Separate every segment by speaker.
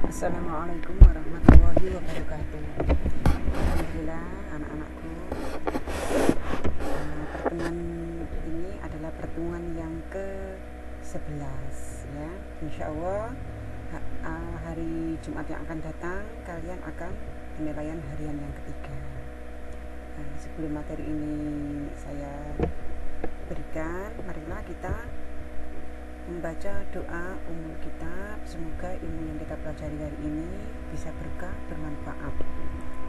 Speaker 1: Assalamualaikum warahmatullahi wabarakatuh. Alhamdulillah anak-anakku, pertemuan ini adalah pertemuan yang ke-11 ya. Insya Allah hari Jumat yang akan datang kalian akan penilaian harian yang ketiga. Sebelum materi ini saya berikan, marilah kita membaca doa umul kitab. Semoga ilmu yang kita pelajari hari ini bisa berkah, bermanfaat.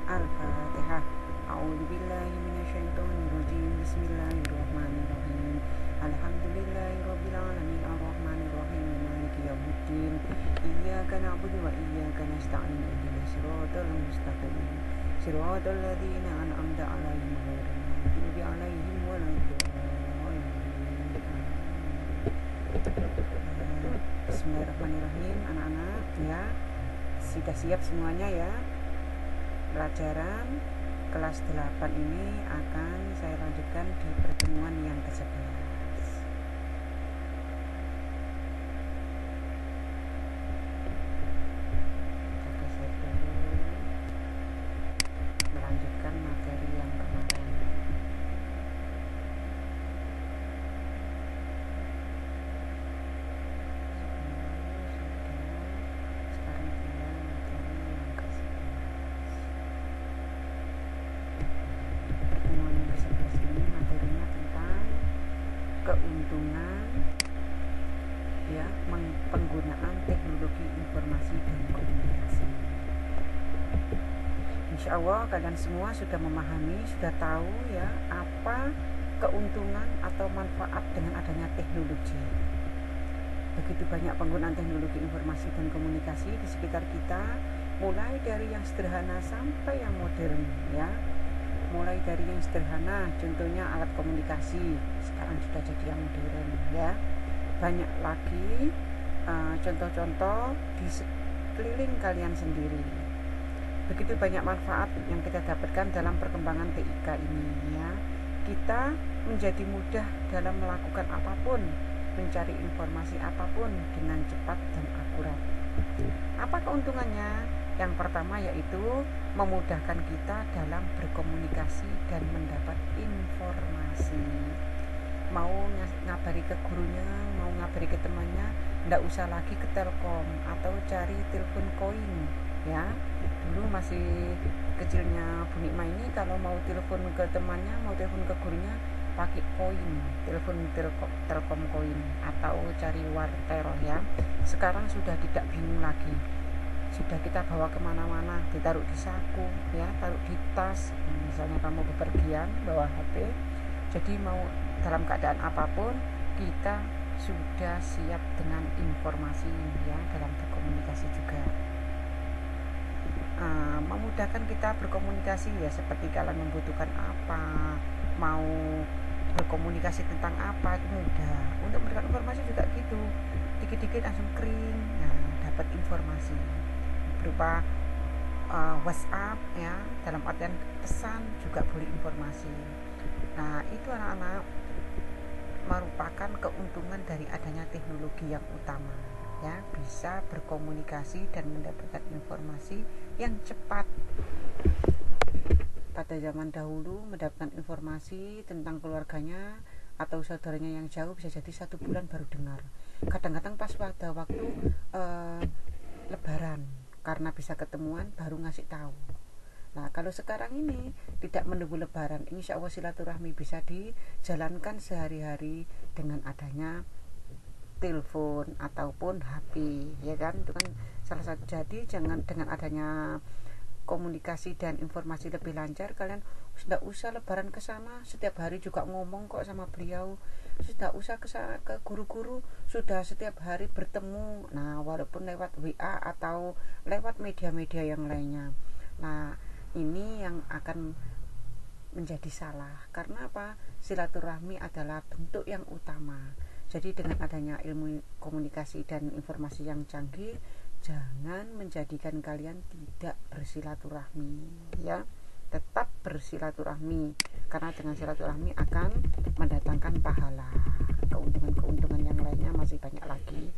Speaker 1: Al-Fatihah. A'udzubillahi minasyaitonirrajim. Bismillahirrahmanirrahim. Alhamdulillahirabbil alamin arrahmanirrahim maliki yaumiddin. Iyyaka na'budu wa iyyaka nasta'in. Ihdinas siratal mustaqim. Siratal ladzina an'amta 'alaihim ghairil maghdubi 'alaihim waladdallin. Bismillahirrahmanirrahim. Anak-anak ya, sudah siap semuanya ya. Pelajaran kelas 8 ini akan saya lanjutkan di pertemuan yang ke-11. Geser dulu, melanjutkan materi yang kemarin. Keuntungan ya penggunaan teknologi informasi dan komunikasi. Insya Allah kalian semua sudah memahami, sudah tahu ya apa keuntungan atau manfaat dengan adanya teknologi. Begitu banyak penggunaan teknologi informasi dan komunikasi di sekitar kita, mulai dari yang sederhana sampai yang modern ya. Mulai dari yang sederhana, contohnya alat komunikasi, sekarang sudah jadi yang modern ya. Banyak lagi contoh-contoh di sekeliling kalian sendiri. Begitu banyak manfaat yang kita dapatkan dalam perkembangan TIK ini ya. Kita menjadi mudah dalam melakukan apapun, mencari informasi apapun dengan cepat dan akurat. Apa keuntungannya? Yang pertama yaitu memudahkan kita dalam berkomunikasi dan mendapat informasi. Mau ngabari ke gurunya, mau ngabari ke temannya, nggak usah lagi ke Telkom atau cari telepon koin ya. Dulu masih kecilnya Bu Nikma ini kalau mau telepon ke temannya, mau telepon ke gurunya pakai koin, telepon Telkom koin atau cari wartel ya. Sekarang sudah tidak bingung lagi. Sudah kita bawa kemana-mana, ditaruh di saku ya, taruh di tas. Misalnya kamu bepergian bawa HP, jadi mau dalam keadaan apapun kita sudah siap dengan informasi ya, dalam berkomunikasi juga. Memudahkan kita berkomunikasi ya, seperti kalian membutuhkan apa, mau berkomunikasi tentang apa itu mudah. Untuk memberikan informasi juga gitu, dikit-dikit langsung kering, nah dapat informasi berupa WhatsApp ya, dalam artian pesan juga boleh informasi. Nah itu anak-anak merupakan keuntungan dari adanya teknologi yang utama ya, bisa berkomunikasi dan mendapatkan informasi yang cepat. Pada zaman dahulu mendapatkan informasi tentang keluarganya atau saudaranya yang jauh bisa jadi 1 bulan baru dengar, kadang-kadang pas pada waktu Lebaran karena bisa ketemuan baru ngasih tahu. Nah kalau sekarang ini tidak menunggu Lebaran, insya Allah silaturahmi bisa dijalankan sehari-hari dengan adanya telepon ataupun HP ya kan, itu kan salah satu. Jadi jangan dengan adanya komunikasi dan informasi lebih lancar, kalian sudah usah Lebaran ke sana, setiap hari juga ngomong kok sama beliau. Sudah usah ke guru-guru, sudah setiap hari bertemu. Nah walaupun lewat WA atau lewat media-media yang lainnya. Nah ini yang akan menjadi salah. Karena apa? Silaturahmi adalah bentuk yang utama. Jadi dengan adanya ilmu komunikasi dan informasi yang canggih, jangan menjadikan kalian tidak bersilaturahmi ya. tetap bersilaturahmi, karena dengan silaturahmi akan mendatangkan pahala. Keuntungan-keuntungan yang lainnya masih banyak lagi.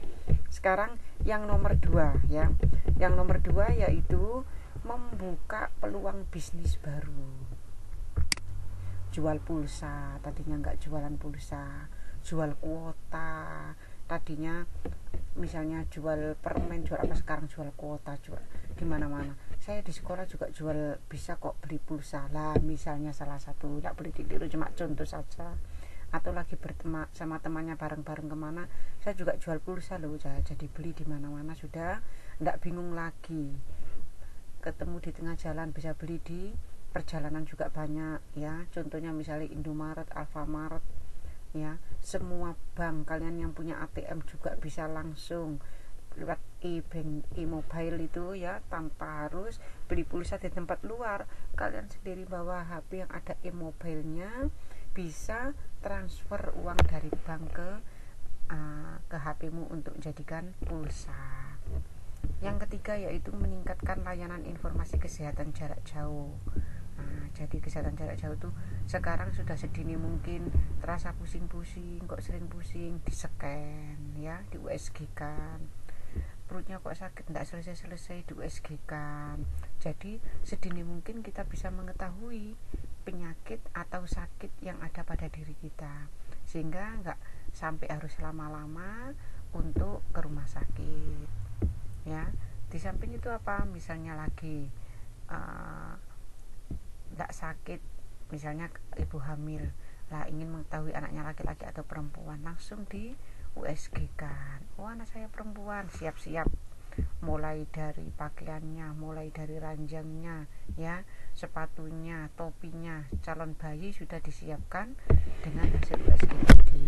Speaker 1: Sekarang yang nomor 2 ya. Yang nomor 2 yaitu membuka peluang bisnis baru. Jual pulsa, tadinya nggak jualan pulsa, jual kuota, tadinya misalnya jual permen, jual apa, sekarang jual kuota, jual gimana-mana. Saya di sekolah juga jual, bisa kok beli pulsa lah, misalnya salah satu, nggak boleh ditiru, cuma contoh saja. Atau lagi berteman sama temannya bareng-bareng kemana, saya juga jual pulsa loh, jadi beli di mana-mana, sudah nggak bingung lagi. Ketemu di tengah jalan bisa beli di perjalanan juga banyak ya, contohnya misalnya Indomaret, Alfamaret ya, semua bank. Kalian yang punya ATM juga bisa langsung lewat e-bank, e-mobile itu ya, tanpa harus beli pulsa di tempat luar. Kalian sendiri bawa HP yang ada e-mobile-nya, bisa transfer uang dari bank ke HP-mu untuk jadikan pulsa. Yang ketiga yaitu meningkatkan layanan informasi kesehatan jarak jauh. Jadi kesehatan jarak jauh tuh sekarang sudah sedini mungkin terasa pusing-pusing, kok sering pusing, di-scan ya, di USG kan. Perutnya kok sakit, enggak selesai-selesai, di USG kan. Jadi sedini mungkin kita bisa mengetahui penyakit atau sakit yang ada pada diri kita, sehingga enggak sampai harus lama-lama untuk ke rumah sakit ya. Di samping itu apa, misalnya lagi tidak sakit, misalnya ibu hamil lah, ingin mengetahui anaknya laki-laki atau perempuan, langsung di USG kan. Oh, anak saya perempuan, siap-siap, mulai dari pakaiannya, mulai dari ranjangnya ya, sepatunya, topinya, calon bayi sudah disiapkan dengan hasil USG tadi.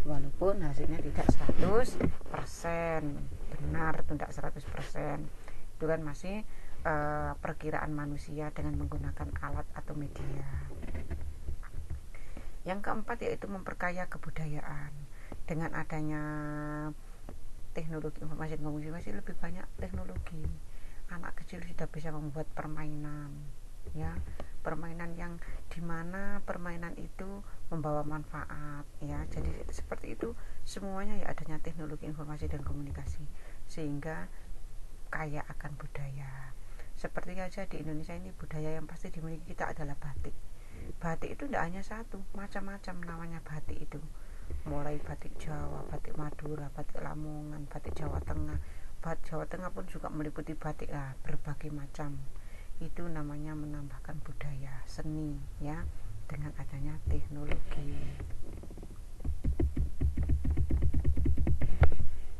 Speaker 1: Walaupun hasilnya tidak 100% benar, tidak 100%, itu kan masih perkiraan manusia dengan menggunakan alat atau media. Yang keempat yaitu memperkaya kebudayaan. Dengan adanya teknologi informasi dan komunikasi, lebih banyak teknologi. Anak kecil sudah bisa membuat permainan ya, permainan yang dimana permainan itu membawa manfaat ya. Jadi seperti itu semuanya ya, adanya teknologi informasi dan komunikasi, sehingga kaya akan budaya. Seperti aja di Indonesia ini, budaya yang pasti dimiliki kita adalah batik. Batik itu tidak hanya satu, macam-macam namanya batik itu. Mulai batik Jawa, batik Madura, batik Lamongan, batik Jawa Tengah. Batik Jawa Tengah pun juga meliputi batik lah, berbagai macam. Itu namanya menambahkan budaya, seni ya, dengan adanya teknologi.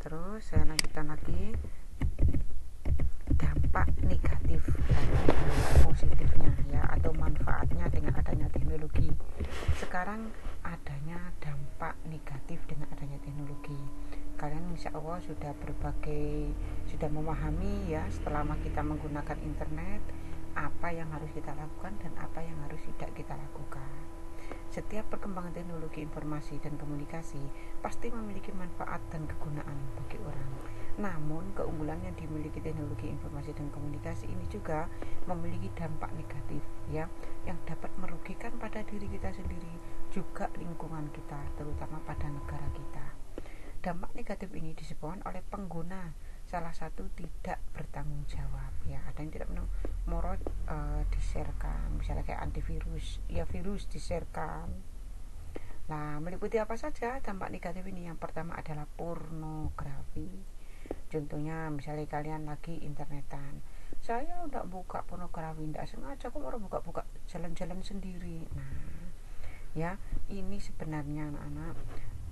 Speaker 1: Terus saya lanjutkan lagi dampak negatif dan positifnya ya, atau manfaatnya dengan adanya teknologi. Sekarang adanya dampak negatif dengan adanya teknologi. Kalian insya Allah sudah memahami ya, selama kita menggunakan internet, apa yang harus kita lakukan dan apa yang harus tidak kita lakukan. Setiap perkembangan teknologi informasi dan komunikasi pasti memiliki manfaat dan kegunaan bagi orang. Namun keunggulan yang dimiliki teknologi informasi dan komunikasi ini juga memiliki dampak negatif ya, yang dapat merugikan pada diri kita sendiri, juga lingkungan kita, terutama pada negara kita. Dampak negatif ini disebabkan oleh pengguna, salah satu tidak bertanggung jawab ya. Ada yang tidak mau di-sharekan, misalnya kayak antivirus ya, virus di-sharekan. Nah, meliputi apa saja dampak negatif ini? Yang pertama adalah pornografi. Contohnya misalnya kalian lagi internetan, saya udah buka pornografi, tidak sengaja kok orang buka-buka jalan-jalan sendiri. Nah ya, ini sebenarnya anak-anak,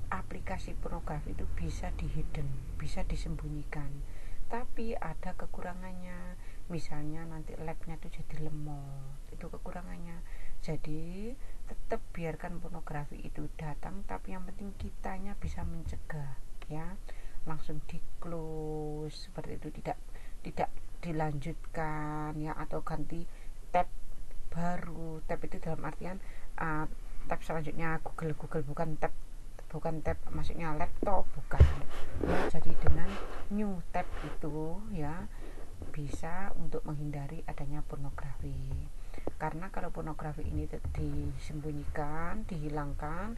Speaker 1: aplikasi pornografi itu bisa di-hidden, bisa disembunyikan, tapi ada kekurangannya. Misalnya nanti labnya itu jadi lemot, itu kekurangannya. Jadi tetap biarkan pornografi itu datang, tapi yang penting kitanya bisa mencegah ya, langsung di close seperti itu, tidak dilanjutkan ya, atau ganti tab baru. Tab itu dalam artian tab selanjutnya Google, bukan tab maksudnya laptop, bukan ya. Jadi dengan new tab itu ya, bisa untuk menghindari adanya pornografi. Karena kalau pornografi ini disembunyikan, dihilangkan,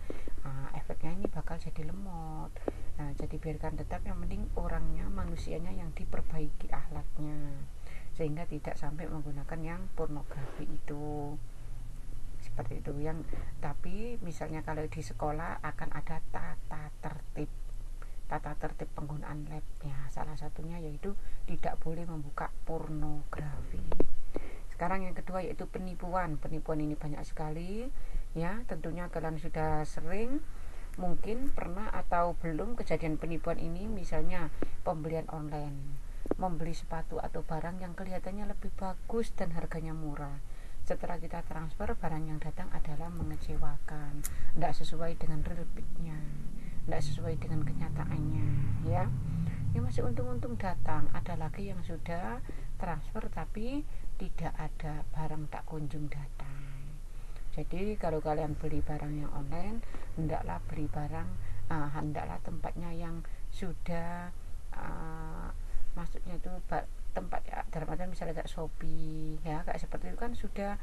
Speaker 1: efeknya ini bakal jadi lemot. Nah, jadi biarkan tetap, yang penting orangnya, manusianya yang diperbaiki akhlaknya, sehingga tidak sampai menggunakan yang pornografi itu. Seperti itu. Tapi misalnya kalau di sekolah akan ada tata tertib penggunaan labnya. Salah satunya yaitu tidak boleh membuka pornografi. Sekarang yang kedua yaitu penipuan. Penipuan ini banyak sekali ya. Tentunya kalian sudah sering mungkin pernah atau belum kejadian penipuan ini. Misalnya pembelian online, membeli sepatu atau barang yang kelihatannya lebih bagus dan harganya murah. Setelah kita transfer, barang yang datang adalah mengecewakan, tidak sesuai dengan real peaknya, tidak sesuai dengan kenyataannya, ya. Ini masih untung-untung datang. Ada lagi yang sudah transfer tapi tidak ada, barang tak kunjung datang. Jadi kalau kalian beli barang yang online, hendaklah beli barang, hendaklah tempatnya yang sudah, maksudnya itu tempat ya, dalam artian misalnya kayak Shopee ya, kayak seperti itu kan sudah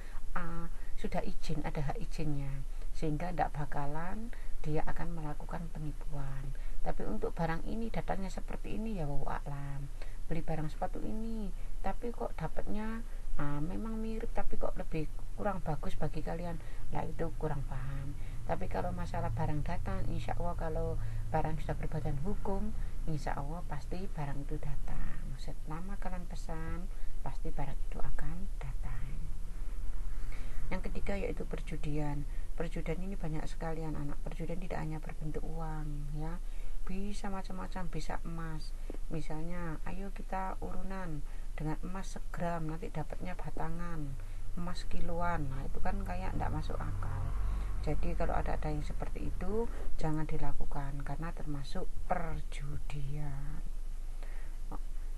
Speaker 1: izin, ada hak izinnya, sehingga tidak bakalan dia akan melakukan penipuan. Tapi untuk barang ini datanya seperti ini ya, wallahu a'lam. Beli barang sepatu ini tapi kok dapatnya memang mirip tapi kok lebih kurang bagus bagi kalian, lah itu kurang paham. Tapi kalau masalah barang datang, insya Allah kalau barang sudah berbadan hukum, insya Allah pasti barang itu datang. Selama kalian pesan, pasti barang itu akan datang. Yang ketiga yaitu perjudian. Perjudian ini banyak sekali anak. Perjudian tidak hanya berbentuk uang ya, bisa macam-macam, bisa emas. Misalnya, ayo kita urunan dengan emas segram, nanti dapatnya batangan, emas kiloan. Nah itu kan kayak tidak masuk akal. Jadi kalau ada yang seperti itu, jangan dilakukan karena termasuk perjudian.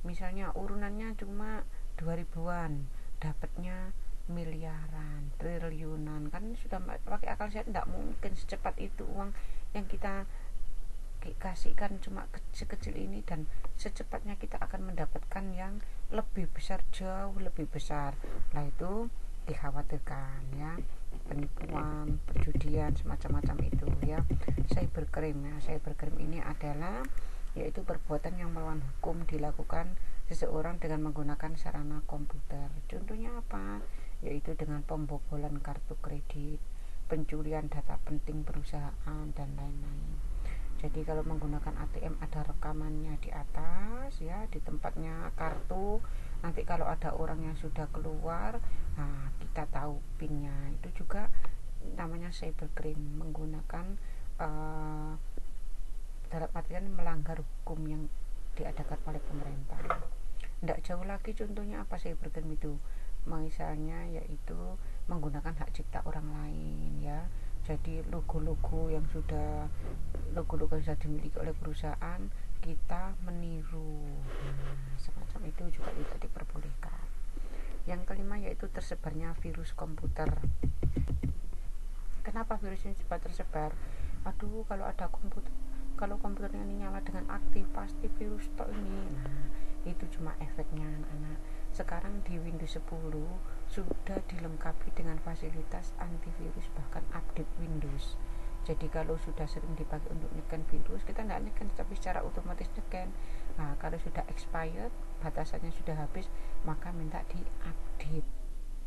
Speaker 1: Misalnya urunannya cuma 2000-an, dapatnya miliaran, triliunan, kan sudah pakai akal sehat. Tidak mungkin secepat itu uang yang kita kasihkan cuma sekecil ini, dan secepatnya kita akan mendapatkan yang lebih besar, jauh lebih besar. Nah itu dikhawatirkan ya, penipuan, perjudian, semacam-macam itu ya. Cybercrime ini adalah yaitu perbuatan yang melawan hukum dilakukan seseorang dengan menggunakan sarana komputer. Contohnya apa? Yaitu dengan pembobolan kartu kredit, pencurian data penting perusahaan, dan lain-lain. Jadi kalau menggunakan ATM ada rekamannya di atas ya, di tempatnya kartu. Nanti kalau ada orang yang sudah keluar, kita tahu PIN-nya. Itu juga namanya cybercrime, menggunakan dalam artian melanggar hukum yang diadakan oleh pemerintah. Tidak jauh lagi contohnya apa cybercrime itu? Misalnya yaitu menggunakan hak cipta orang lain ya. Jadi logo-logo yang sudah dimiliki oleh perusahaan kita meniru, semacam itu juga tidak diperbolehkan. Yang kelima yaitu tersebarnya virus komputer. Kenapa virus ini cepat tersebar? Aduh, kalau komputernya ini nyala dengan aktif pasti virus toh ini. Nah itu cuma efeknya anak-anak. Sekarang di Windows 10 sudah dilengkapi dengan fasilitas antivirus, bahkan update Windows. Jadi kalau sudah sering dipakai untuk neken virus, kita tidak neken tapi secara otomatis neken. Nah kalau sudah expired, batasannya sudah habis, maka minta di-update.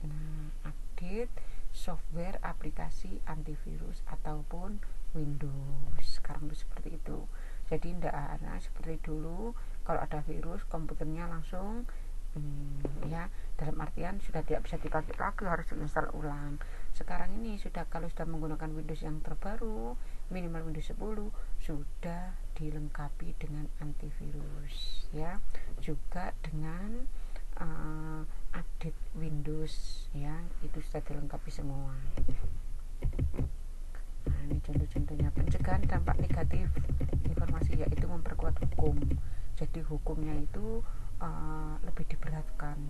Speaker 1: Nah update software aplikasi antivirus ataupun Windows. Sekarang itu seperti itu. Jadi tidak ada seperti dulu kalau ada virus komputernya langsung ya, dalam artian sudah tidak bisa dipakai lagi, harus diinstal ulang. Sekarang ini kalau sudah menggunakan Windows yang terbaru, minimal Windows 10, sudah dilengkapi dengan antivirus ya, juga dengan update Windows ya, itu sudah dilengkapi semua. Nah ini contoh-contohnya. Pencegahan dampak negatif informasi yaitu memperkuat hukum. Jadi hukumnya itu lebih diberatkan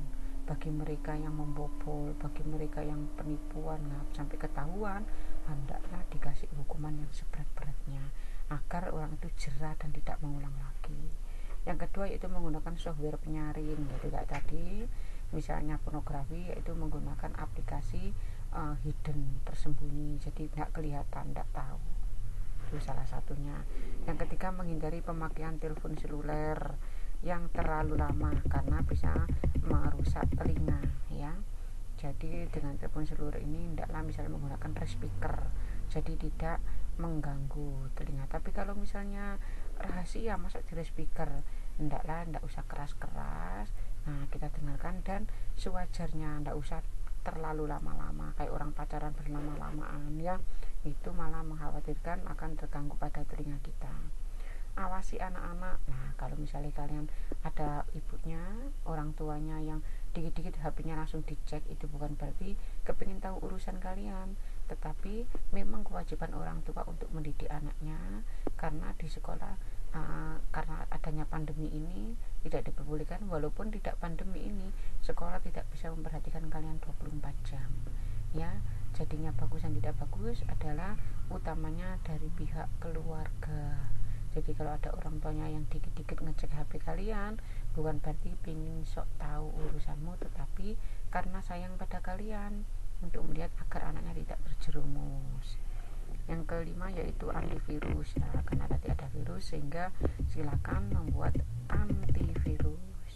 Speaker 1: bagi mereka yang membobol, bagi mereka yang penipuan. Nah, sampai ketahuan, hendaklah dikasih hukuman yang seberat-beratnya agar orang itu jerah dan tidak mengulang lagi. Yang kedua yaitu menggunakan software penyaring. Jadi kayak tadi misalnya pornografi, yaitu menggunakan aplikasi hidden, tersembunyi, jadi tidak kelihatan, tidak tahu. Itu salah satunya. Yang ketiga, menghindari pemakaian telepon seluler yang terlalu lama karena bisa merusak telinga ya. Jadi dengan telepon seluler ini hendaklah misalnya menggunakan speaker, jadi tidak mengganggu telinga. Tapi kalau misalnya rahasia, masa di speaker, tidak usah keras-keras. Nah, kita dengarkan dan sewajarnya, tidak usah terlalu lama-lama kayak orang pacaran berlama-lamaan ya, itu malah mengkhawatirkan akan terganggu pada telinga kita. Awasi anak-anak. Nah, kalau misalnya kalian ada ibunya, orang tuanya yang dikit-dikit HP-nya langsung dicek, itu bukan berarti kepingin tahu urusan kalian, tetapi memang kewajiban orang tua untuk mendidik anaknya, karena di sekolah karena adanya pandemi ini tidak diperbolehkan. Walaupun tidak pandemi ini, sekolah tidak bisa memperhatikan kalian 24 jam ya. Jadinya bagus dan tidak bagus adalah utamanya dari pihak keluarga. Jadi kalau ada orang tuanya yang dikit-dikit ngecek HP kalian, bukan berarti pengen sok tahu urusanmu, tetapi karena sayang pada kalian untuk melihat agar anaknya tidak terjerumus. Yang kelima yaitu antivirus ya, karena tadi ada virus sehingga silakan membuat antivirus.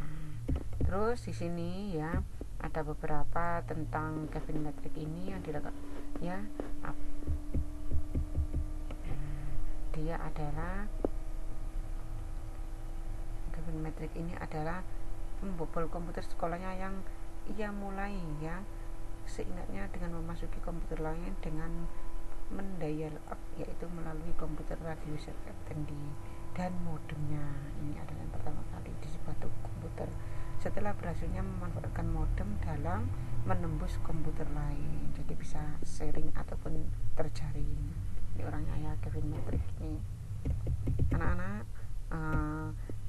Speaker 1: Nah, terus di sini ya ada beberapa tentang Kevin Matrix ini yang dilakukan ya. Dia adalah Kevin Matrix ini adalah pembobol komputer sekolahnya yang ia mulai ya, seingatnya dengan memasuki komputer lain dengan mendial up, yaitu melalui komputer radio STD dan modemnya. Ini adalah yang pertama kali di sebuah komputer setelah berhasilnya memanfaatkan modem dalam menembus komputer lain, jadi bisa sharing ataupun terjaring. Ini orangnya ya, Kevin Matrix ini. Anak-anak,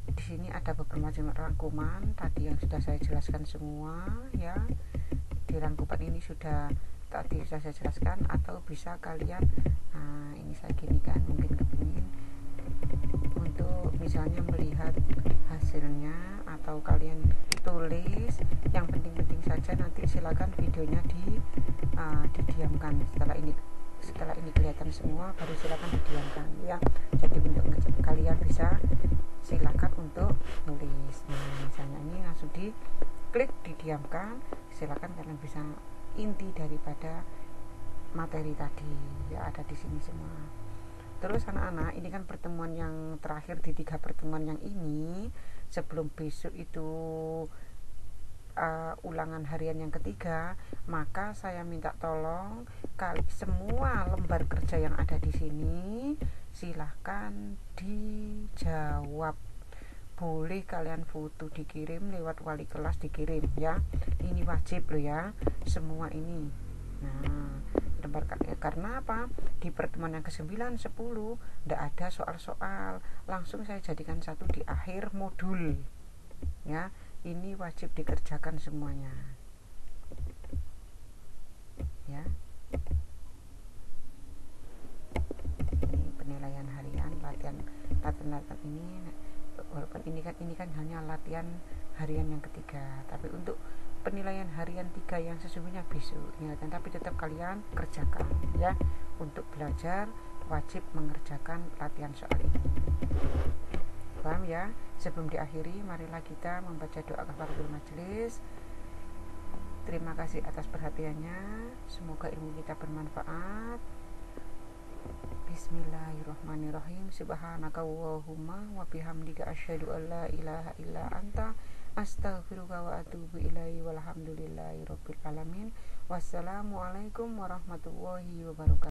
Speaker 1: di sini ada beberapa macam rangkuman tadi yang sudah saya jelaskan semua ya. Di rangkuman ini sudah saya jelaskan, atau bisa kalian ini saya ginikan, mungkin kepingin untuk misalnya melihat hasilnya, atau kalian tulis yang penting-penting saja, nanti silakan videonya didiamkan. Setelah ini kelihatan semua, baru silakan didiamkan ya. Jadi untuk kalian bisa silakan untuk nulis. Nah, misalnya ini langsung diklik didiamkan, silakan kalian bisa inti daripada materi tadi ya, ada di sini semua. Terus anak-anak, ini kan pertemuan yang terakhir di 3 pertemuan yang ini. Sebelum besok itu ulangan harian yang ketiga, maka saya minta tolong semua lembar kerja yang ada di sini silahkan dijawab. Boleh kalian foto dikirim lewat wali kelas, dikirim ya. Ini wajib loh ya, semua ini. Nah, lembar karena apa? Di pertemuan yang ke-9, 10 tidak ada soal-soal, langsung saya jadikan satu di akhir modul ya. Ini wajib dikerjakan semuanya ya. Ini penilaian harian, latihan ini, walaupun ini kan hanya latihan harian yang ketiga, tapi untuk penilaian harian 3 yang sesungguhnya besok ya, tapi tetap kalian kerjakan ya. Untuk belajar wajib mengerjakan latihan soal ini. Paham ya? Sebelum diakhiri, marilah kita membaca doa kafaratul majelis. Terima kasih atas perhatiannya. Semoga ilmu kita bermanfaat. Bismillahirrahmanirrahim. Subhanaka Allahumma wa bihamdika asyhadu an la ilaha illa anta astaghfiruka wa atubu ilaihi walhamdulillahi rabbil alamin. Wassalamualaikum warahmatullahi wabarakatuh.